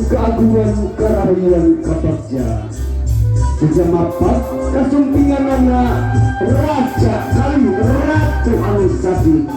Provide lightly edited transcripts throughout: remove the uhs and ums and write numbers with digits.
Keagungan kerahian kapaknya sejamapat kasumpingan anak raja kali ratu anu sabisa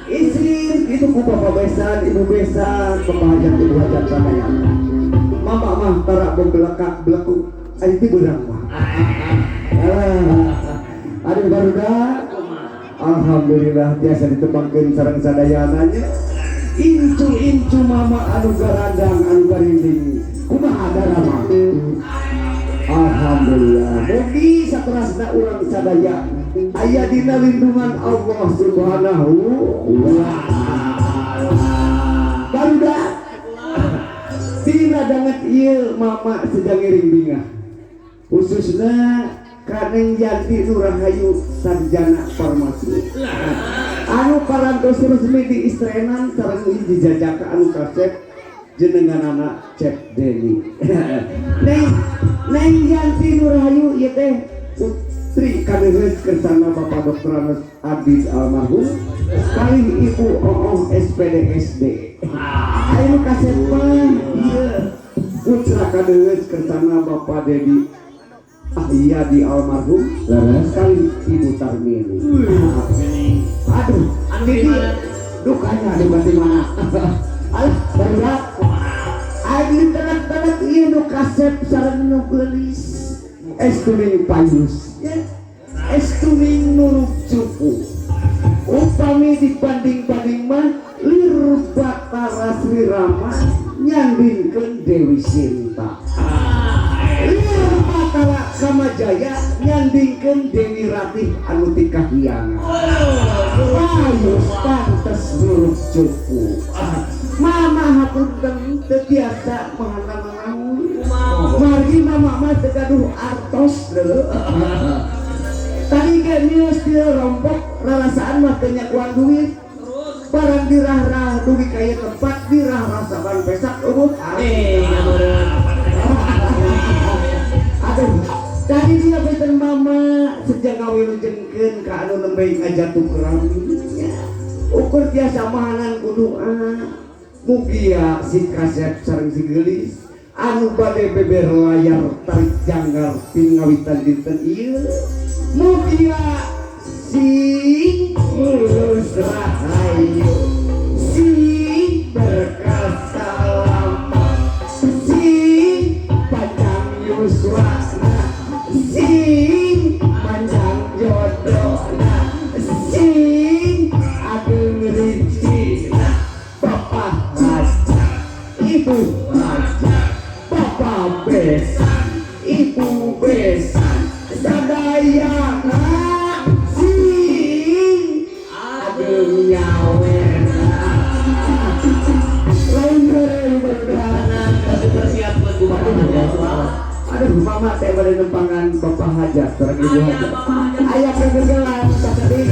istri itu ku bapak besan, ibu besan, pembahagian ibu hajat sana ya. Mama mah tarak belakang belakang, itu berang mah. Aduh baru dah. Alhamdulillah biasa ditebangkeun sareng sadayananya. Incu mama anu garandang anu garinding. Kumaha ada mah. Alhamdulillah. Mugi saterasna urang sadaya aya dina lindungan Allah Subhanahu wa taala. Barudak dina danget ieu mama sedang ngiring bingah. Khususna Kaneng Yanti Nurahayu Sarjana Farmasi. Anu parantos resmi di istrenan sareng hiji jajaka anu kasep jenengan anak Cep Deni. Neng Yanti Nurahayu ieu teh putri kadeheus kersana Bapak Dr. Anas Abid almarhum kali Ibu OO SPD SD. Anu kasep mah ieu putra kadeheus kersana Bapak Dedi Iya di almarhum kali Ibu Tarmini. Aduh, Dedi dukanya di mana? Alah, berat. Adi tenak-tenak iya nu kasep sareng nu geulis. Estuning payus, ya. Estuning nuruk cupu. Upami dibanding-banding mah lir Batara Sri Rama nyandingkeun Dewi Sinta. Lir Batara Kamajaya nyandingkeun Dewi Ratih anu ti kahyangan. Payus pantes nuruk cupu. Mama hapunten teu biasa mangana-mangana. Margi mama mah teu gaduh artos deuleu. Tadi ge nius teu rompok rarasaan mah teu nyakuan duit. Barang dirah-rah dugi ka ieu tempat dirah-rah saban pesak eueuh. Aduh, tadi dia beten mama sejak ngawilujengkeun ka anu nembe ngajatuh kerami. Ukur biasa mahanan kudu mugia si kasep sareng si geulis anu bade beber layar tarik janggar pingawitan dinten ieu mugia si mulus rahayu si berkah salamat si besan, ibu besan, sadaya sing adeung nyawena. Lain berdanan bersiap buat gua. Aduh, mama teh pada nempangan bapak hajat, orang ibu hajat. Ayah kegagalan, tadi.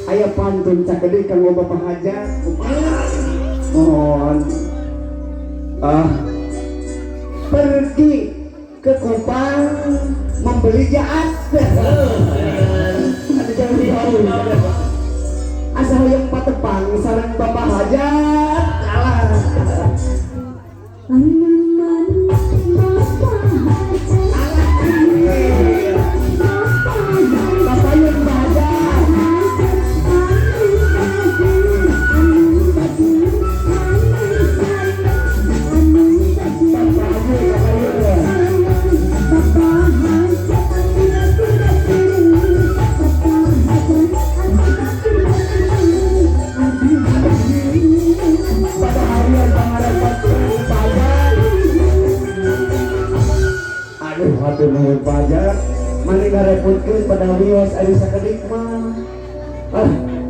Ayah pantun cakedi kanggo bapak hajat. Mohon pergi ke Kupang membeli jahat. Ada jauh asal yang patepang sareng bapak hajat kalah. Bapak yang hajat aduh nuhun pajak mani ngarepotkeun pada wios anu sakedik mah.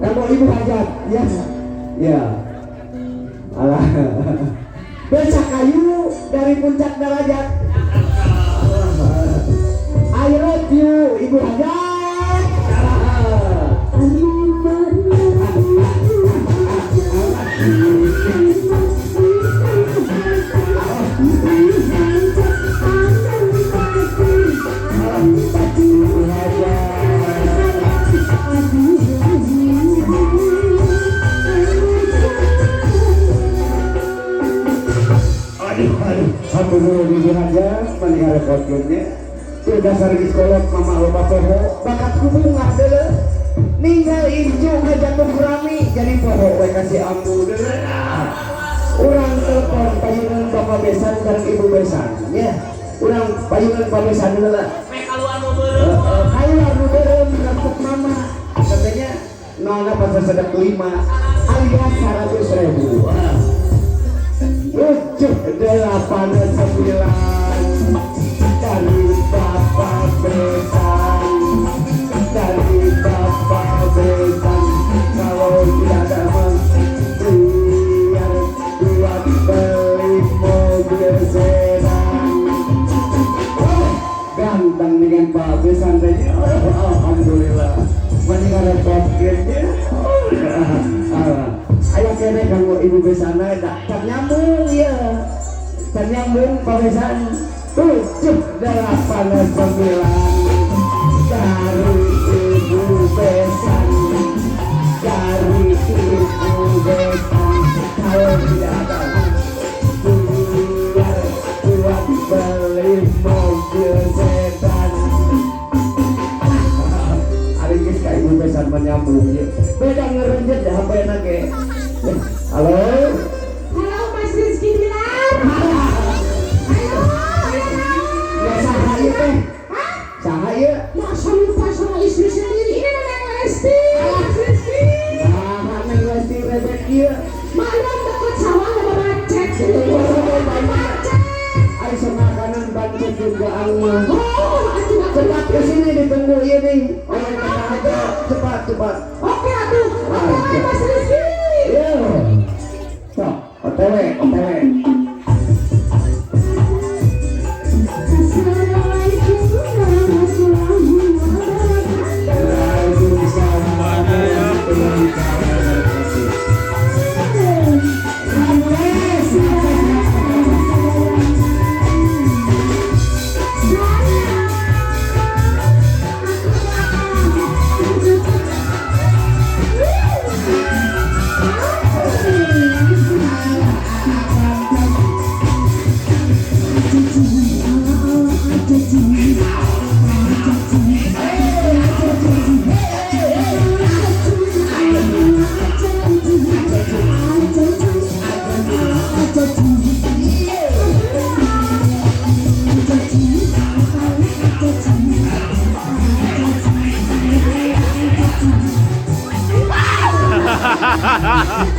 Kamu ibu hajat ya. Ya. Alah. Becak kayu dari puncak derajat. I love you ibu hajat. Aduh, ibu hajat mani ngarepotkeunnya. Teu dasar di sekolah mama loba poho bakat bunga deuleu. Ninggal inju ngajatuh rami jadi poho we kasih ambu deuleu. Urang telepon payungan bapak besan sareng ibu besan ya. Urang payungan bapak besan deuleu. Me kaluar nu beureum. Kaluar nu beureum ngapuk mama. Katanya nona pas sedek 5 alias 100.000. 7, 8, 9 dari bapak besan, dari bapak besan. Kalau tidak ada biar buat beli mobil sedan. Ganteng dengan pak besan saja. Alhamdulillah. Mendingan repotkeun ya. Ayo kene kanggo ibu besana tak nyambung ya. Tak nyambung pabesan 7, 8, 9 dari ibu besan, dari ibu besan. Kalau tidak ada biar buat beli mobil sedan. Ari geus ka ibu besan menyambung ya. Beda ngerenjet dah apa enak ya. Halo. Halo Mas Rizky Bilar. Halo. Ya saha ieu teh? Hah? Saha ieu? Masa lupa sama istri sendiri? Ini Neng Lesti. Mas Rizky. Saha Neng Lesti rebek ieu? Malam dekat sawah ada macet. Macet. Ai semakanan bancet juga alma. Oh, atuh Cepat ke sini ditunggu ieu nih. Oleh kata aja cepat. Oke atuh. Hai Mas Rizky. Yo. Sok, OTW. Ang